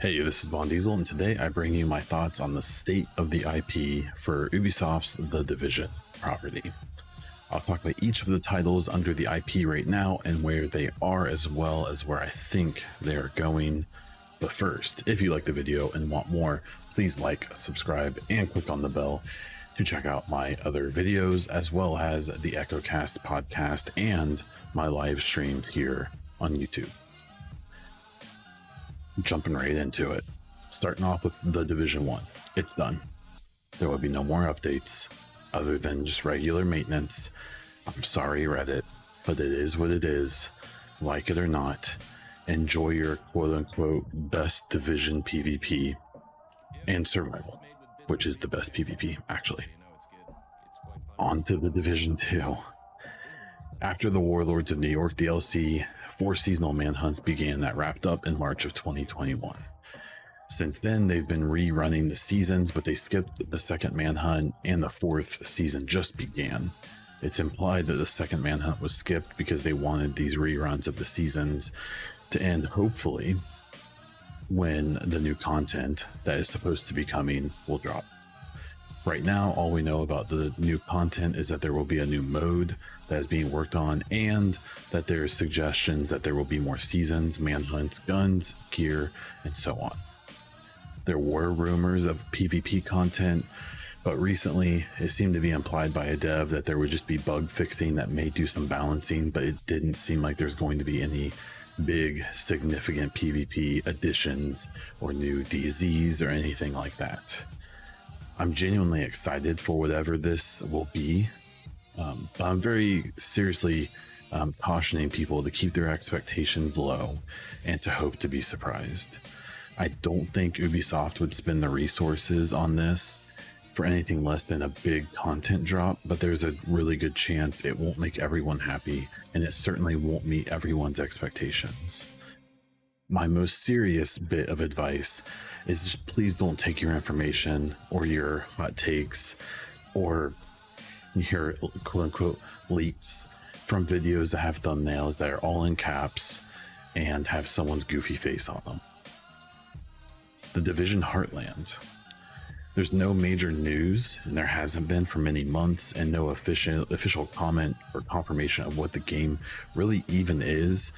Hey, this is Von Diesel, and today I bring you my thoughts on the state of the IP for Ubisoft's The Division property. I'll talk about each of the titles under the IP right now and where they are, as well as where I think they are going. But first, if you like the video and want more, please like, subscribe, and click on the bell to check out my other videos, as well as the EchoCast podcast and my live streams here on YouTube. Jumping right into it. Starting off with The Division 1. It's done. There will be no more updates other than just regular maintenance. I'm sorry, Reddit, but it is what it is. Like it or not, enjoy your quote-unquote best Division PvP and survival, which is the best PvP, actually. On to The Division 2. After the Warlords of New York DLC, 4 seasonal manhunts began that wrapped up in March of 2021. Since then, they've been rerunning the seasons, but they skipped the second manhunt and the 4th season just began. It's implied that the second manhunt was skipped because they wanted these reruns of the seasons to end, hopefully, when the new content that is supposed to be coming will drop. Right now, all we know about the new content is that there will be a new mode that is being worked on, and that there's suggestions that there will be more seasons, manhunts, guns, gear, and so on. There were rumors of PvP content, but recently it seemed to be implied by a dev that there would just be bug fixing that may do some balancing, but it didn't seem like there's going to be any big significant PvP additions or new DZs or anything like that. I'm genuinely excited for whatever this will be, but I'm very seriously cautioning people to keep their expectations low and to hope to be surprised. I don't think Ubisoft would spend the resources on this for anything less than a big content drop, but there's a really good chance it won't make everyone happy, and it certainly won't meet everyone's expectations. My most serious bit of advice is just please don't take your information or your hot takes or your quote-unquote leaks from videos that have thumbnails that are all in caps and have someone's goofy face on them. The Division Heartland. There's no major news, and there hasn't been for many months, and no official comment or confirmation of what the game really even is,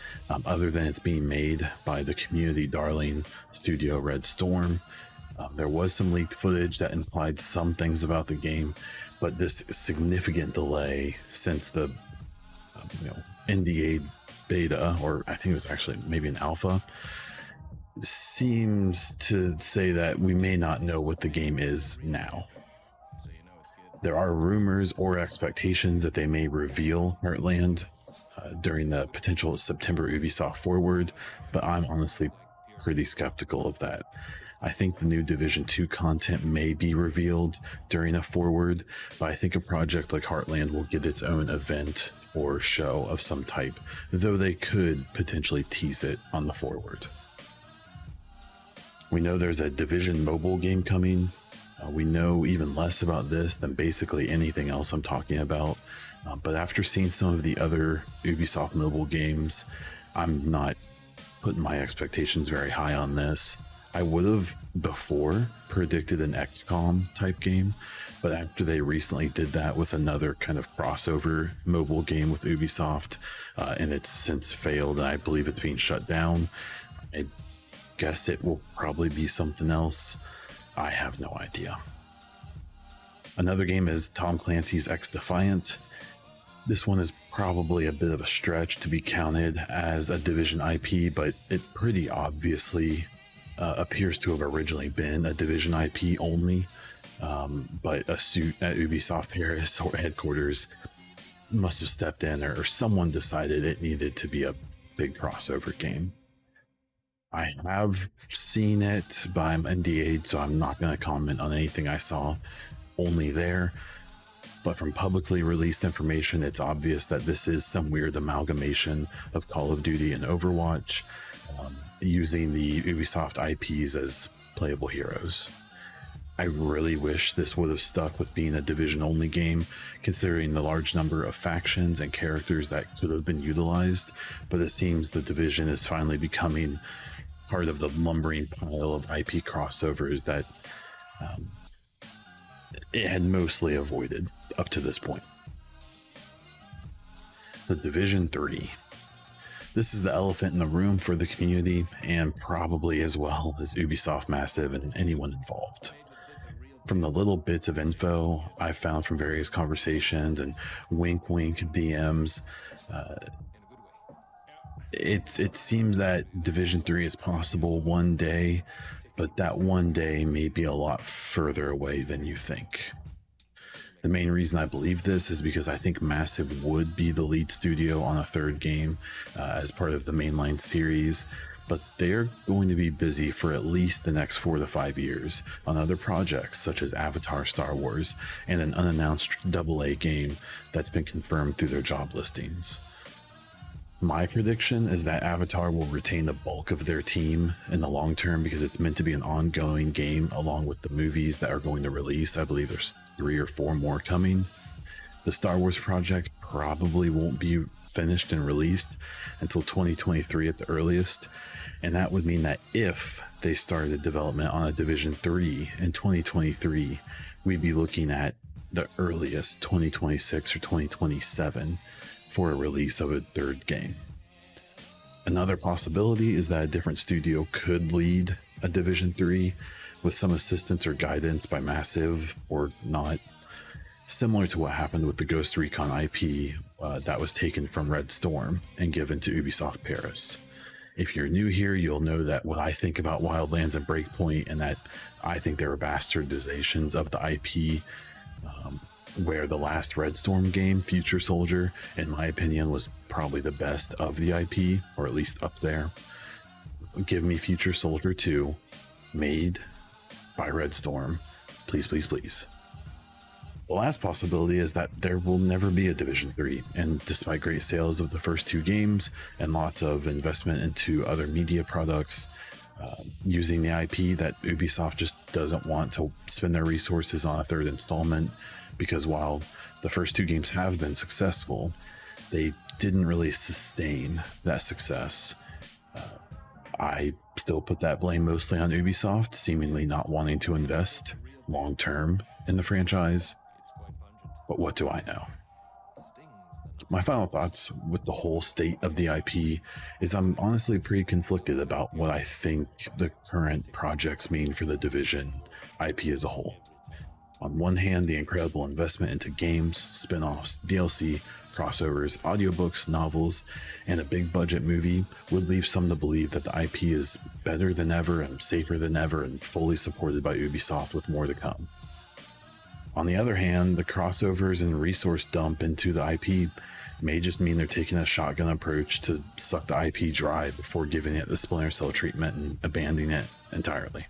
other than it's being made by the community darling studio Red Storm. There was some leaked footage that implied some things about the game, but this significant delay since the NDA beta, or I think it was actually maybe an alpha, seems to say that we may not know what the game is now. There are rumors or expectations that they may reveal Heartland during the potential September Ubisoft Forward, but I'm honestly pretty skeptical of that. I think the new Division 2 content may be revealed during a Forward, but I think a project like Heartland will get its own event or show of some type, though they could potentially tease it on the Forward. We know there's a Division mobile game coming. We know even less about this than basically anything else I'm talking about. But after seeing some of the other Ubisoft mobile games, I'm not putting my expectations very high on this. I would have before predicted an XCOM type game, but after they recently did that with another kind of crossover mobile game with Ubisoft, and it's since failed, and I believe it's being shut down, I guess it will probably be something else. I have no idea. Another game is Tom Clancy's XDefiant. This one is probably a bit of a stretch to be counted as a Division IP, but it pretty obviously appears to have originally been a Division IP only, but a suit at Ubisoft Paris or headquarters must have stepped in, or someone decided it needed to be a big crossover game. I have seen it, but I'm NDA'd, so I'm not going to comment on anything I saw only there. But from publicly released information, it's obvious that this is some weird amalgamation of Call of Duty and Overwatch, using the Ubisoft IPs as playable heroes. I really wish this would have stuck with being a Division-only game, considering the large number of factions and characters that could have been utilized, but it seems the Division is finally becoming part of the lumbering pile of IP crossovers that it had mostly avoided up to this point. The Division 3. This is the elephant in the room for the community, and probably as well as Ubisoft Massive and anyone involved. From the little bits of info I found from various conversations and wink DMs, it seems that Division 3 is possible one day, but that one day may be a lot further away than you think. The main reason I believe this is because I think Massive would be the lead studio on a third game as part of the mainline series, but they're going to be busy for at least the next 4 to 5 years on other projects such as Avatar Star Wars and an unannounced AA game that's been confirmed through their job listings. My prediction is that Avatar will retain the bulk of their team in the long term because it's meant to be an ongoing game along with the movies that are going to release. I believe there's 3 or 4 more coming. The Star Wars project probably won't be finished and released until 2023 at the earliest, and that would mean that if they started development on a Division 3 in 2023, we'd be looking at the earliest 2026 or 2027 for a release of a third game. Another possibility is that a different studio could lead a Division 3 with some assistance or guidance by Massive or not, similar to what happened with the Ghost Recon IP that was taken from Red Storm and given to Ubisoft Paris. If you're new here, you'll know that what I think about Wildlands and Breakpoint, and that I think they were bastardizations of the IP, where the last Red Storm game, Future Soldier, in my opinion, was probably the best of the IP, or at least up there. Give me Future Soldier 2, made by Red Storm. Please, please, please. The last possibility is that there will never be a Division 3, and despite great sales of the first 2 games and lots of investment into other media products, using the IP, that Ubisoft just doesn't want to spend their resources on a third installment, because while the first 2 games have been successful, they didn't really sustain that success. I still put that blame mostly on Ubisoft, seemingly not wanting to invest long term in the franchise. But what do I know? My final thoughts with the whole state of the IP is I'm honestly pretty conflicted about what I think the current projects mean for the Division IP as a whole. On one hand, the incredible investment into games, spin-offs, DLC, crossovers, audiobooks, novels, and a big budget movie would leave some to believe that the IP is better than ever and safer than ever and fully supported by Ubisoft with more to come. On the other hand, the crossovers and resource dump into the IP may just mean they're taking a shotgun approach to suck the IP dry before giving it the Splinter Cell treatment and abandoning it entirely.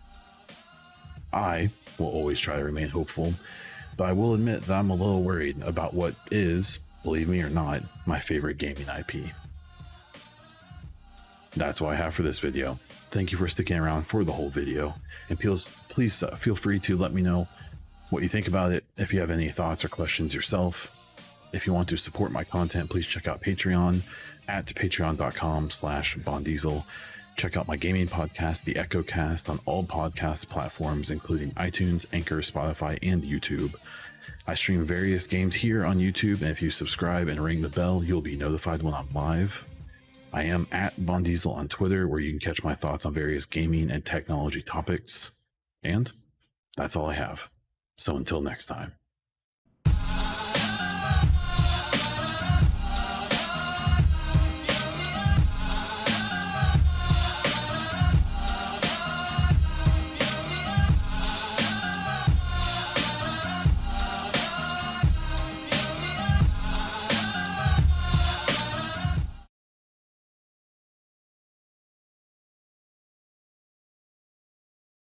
I will always try to remain hopeful, but I will admit that I'm a little worried about what is, believe me or not, my favorite gaming IP. That's all I have for this video. Thank you for sticking around for the whole video, and please feel free to let me know what you think about it, if you have any thoughts or questions yourself. If you want to support my content, please check out Patreon at patreon.com/bondiesel. Check out my gaming podcast, The Echo Cast, on all podcast platforms, including iTunes, Anchor, Spotify, and YouTube. I stream various games here on YouTube, and if you subscribe and ring the bell, you'll be notified when I'm live. I am at Bondiesel on Twitter, where you can catch my thoughts on various gaming and technology topics. And that's all I have. So until next time.